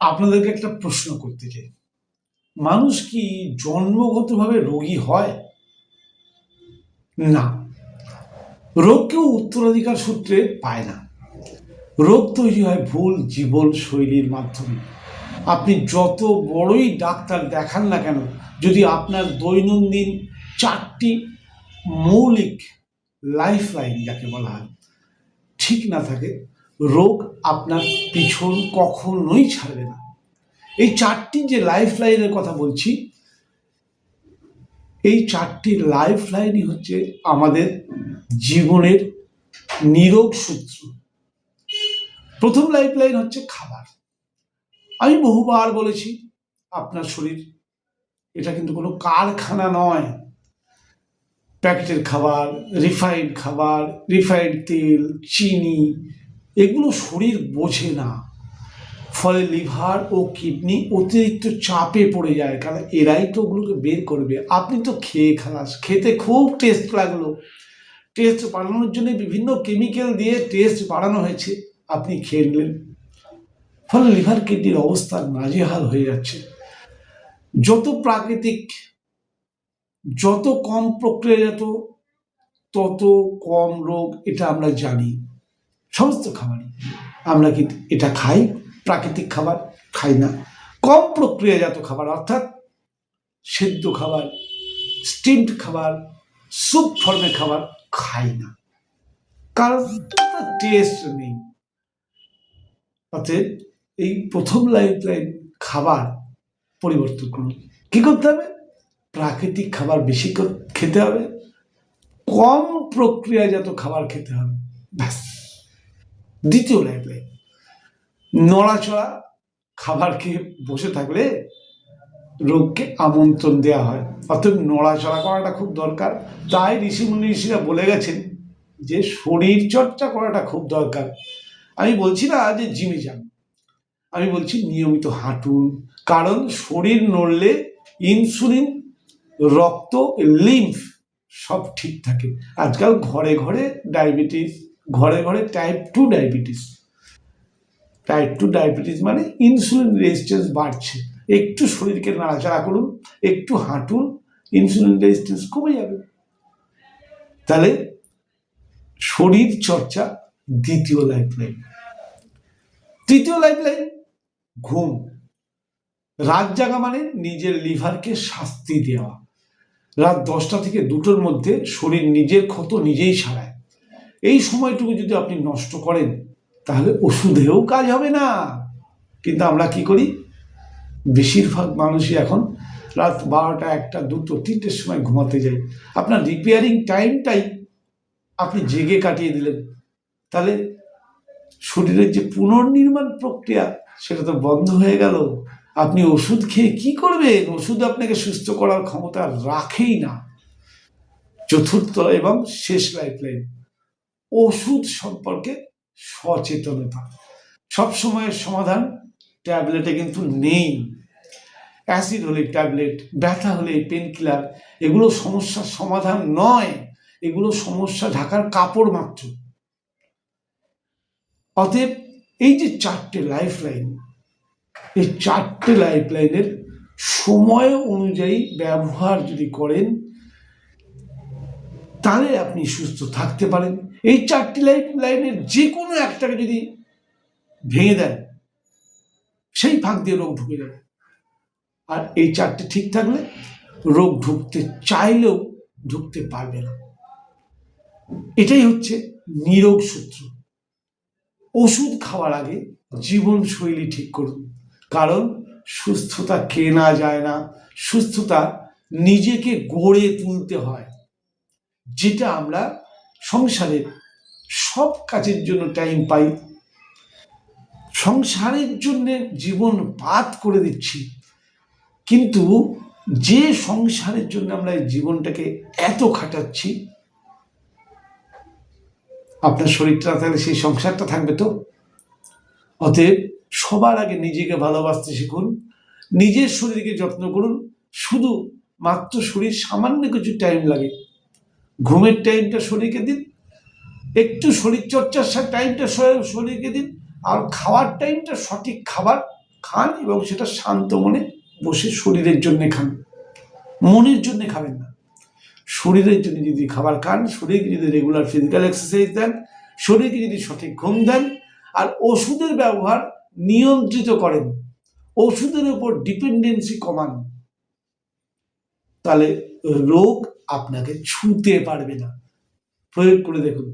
আপনাদেরকে একটা প্রশ্ন করতে চাই, মানুষ কি জন্মগতভাবে রোগী হয়? না, রোগ কেউ উত্তরাধিকার সূত্রে পায় না। রোগ তৈরি হয় ভুল জীবন শৈলীর মাধ্যমে। আপনি যত বড়ই ডাক্তার দেখান না কেন, যদি আপনার দৈনন্দিন 4টি মৌলিক লাইফ লাইন যাকে বলা হয় ঠিক না থাকে, রোগ আপনার পিছন কখনোই ছাড়বে না। এই 4টি যে লাইফ লাইনের কথা বলছি, এই 4টি লাইফ লাইনই হচ্ছে আমাদের জীবনের নিরোগ সূত্র। প্রথম লাইফ লাইন হচ্ছে খাবার। আমি বহুবার বলেছি, আপনার শরীর এটা কিন্তু কোনো কারখানা নয়। প্যাকেটের খাবার, রিফাইন্ড তেল, চিনি, এগুলো শরীর বোঝে না। ফলে লিভার ও কিডনি অতিরিক্ত চাপে পড়ে যায়, কারণ এরাই তো ওগুলোকে বের করবে। আপনি তো খেয়ে খালাস, খেতে খুব টেস্ট লাগলো, টেস্ট বাড়ানোর জন্য বিভিন্ন কেমিক্যাল দিয়ে টেস্ট বাড়ানো হয়েছে, আপনি খেয়ে নিলেন, ফলে লিভার কিডনির অবস্থা নাজেহাল হয়ে যাচ্ছে। যত প্রাকৃতিক, যত কম প্রক্রিয়াজাত, তত কম রোগ, এটা আমরা জানি। সমস্ত খাবারই আমরা কিন্তু এটা খাই, প্রাকৃতিক খাবার খাই না। কম প্রক্রিয়াজাত খাবার অর্থাৎ সেদ্ধ খাবার, স্টিমড খাবার, স্যুপ ফর্মের খাবার খাই না, কারণ টেস্ট নেই। অতএব এই প্রথম লাইফ লাইন খাবার পরিবর্তন করুন। কি করতে হবে? প্রাকৃতিক খাবার বেশি খেতে হবে, কম প্রক্রিয়াজাত খাবার খেতে হবে, ব্যাস। দ্বিতীয় লাইফ লাইন, নড়াচড়া। খাবার খেয়ে বসে থাকলে রোগকে আমন্ত্রণ দেওয়া হয়, অতএব নড়াচড়া করাটা খুব দরকার। তাই ঋষিরা বলে গেছেন যে শরীর চর্চা করাটা খুব দরকার। আমি বলছি না যে জিমে যান, আমি বলছি নিয়মিত হাঁটুন, কারণ শরীর নড়লে ইনসুলিন, রক্ত, লিম্ফ সব ঠিক থাকে। আজকাল ঘরে ঘরে ডায়াবেটিস, ঘরে ঘরে টাইপ 2 ডায়াবেটিস। টাইপ 2 ডায়াবেটিস মানে ইনসুলিন রেজিস্ট্যান্স বাড়ছে। একটু শরীরকে নাড়াচাড়া করুন, একটু হাঁটুন, ইনসুলিন রেজিস্ট্যান্স কমে যাবে। তাহলে শরীর চর্চা দ্বিতীয় লাইফ লাইন। তৃতীয় লাইফ লাইন, ঘুম। রাত জাগা মানে নিজের লিভারকে শাস্তি দেওয়া। রাত 10টা থেকে 2টোর মধ্যে শরীর নিজের ক্ষত নিজেই সারায়। এই সময়টুকু যদি আপনি নষ্ট করেন, তাহলে ওষুধেও কাজ হবে না। কিন্তু আমরা কি করি? বেশিরভাগ মানুষই এখন রাত 12টা, 1টা, 2টো, 3টের সময় ঘুমাতে যায়। আপনার রিপেয়ারিং টাইমটাই আপনি জেগে কাটিয়ে দিলেন, তাহলে শরীরের যে পুনর্নির্মাণ প্রক্রিয়া সেটা তো বন্ধ হয়ে গেল। আপনি ওষুধ খেয়ে কি করবেন? ওষুধ আপনাকে সুস্থ করার ক্ষমতা রাখেই না। চতুর্থ এবং শেষ লাইফ লাইন, ওষুধ সম্পর্কে সচেতনতা। সবসময়ের সমাধান ট্যাবলেটে কিন্তু নেই। অ্যাসিড হলে ট্যাবলেট, ব্যথা হলে পেন কিলার, এগুলো সমস্যার সমাধান নয়, এগুলো সমস্যা ঢাকার কাপড় মাত্র। অতএব এই যে 4টে লাইফ লাইন, এই 4টে লাইফ লাইনের সময় অনুযায়ী ব্যবহার যদি করেন, তাহলে আপনি সুস্থ থাকতে পারেন। এই 4টি লাইফ লাইনের যে কোনো একটাকে যদি ভেঙে দেন, সেই ফাঁক দিয়ে রোগ ঢুকে যাবে। আর এই 4টে ঠিক থাকলে রোগ ঢুকতে চাইলেও ঢুকতে পারবে না। এটাই হচ্ছে নিরোগ সূত্র। ওষুধ খাওয়ার আগে জীবনশৈলী ঠিক করুন, কারণ সুস্থতা কেনা যায় না, সুস্থতা নিজেকে গড়ে তুলতে হয়। যেটা আমরা সংসারের সব কাজের জন্য টাইম পাই, সংসারের জন্য জীবন বাদ করে দিচ্ছি, কিন্তু যে সংসারের জন্য আমরা এই জীবনটাকে এত খাটাচ্ছি, আপনার শরীরটা না থাকলে সেই সংসারটা থাকবে তো? অতএব সবার আগে নিজেকে ভালোবাসতে শিখুন, নিজের শরীরকে যত্ন করুন। শুধু মাত্র শরীর সামান্য কিছু টাইম লাগে, ঘুমের টাইমটা শরীরকে দিন, একটু শরীর চর্চার টাইমটা শরীরকে দিন, আর খাওয়ার টাইমটা সঠিক খাবার খান এবং সেটা শান্ত মনে বসে শরীরের জন্য খান, মনের জন্য খাবেন না। শরীরের জন্য যদি খাবার খান, শরীরকে যদি রেগুলার ফিজিক্যাল এক্সারসাইজ দেন, শরীরকে যদি সঠিক ঘুম দেন, আর ওষুধের ব্যবহার নিয়ন্ত্রিত করেন, ওষুধের উপর ডিপেন্ডেন্সি কমান, তাহলে রোগ আপনাকে ছুঁতে পারবে না। প্রয়োগ করে দেখুন।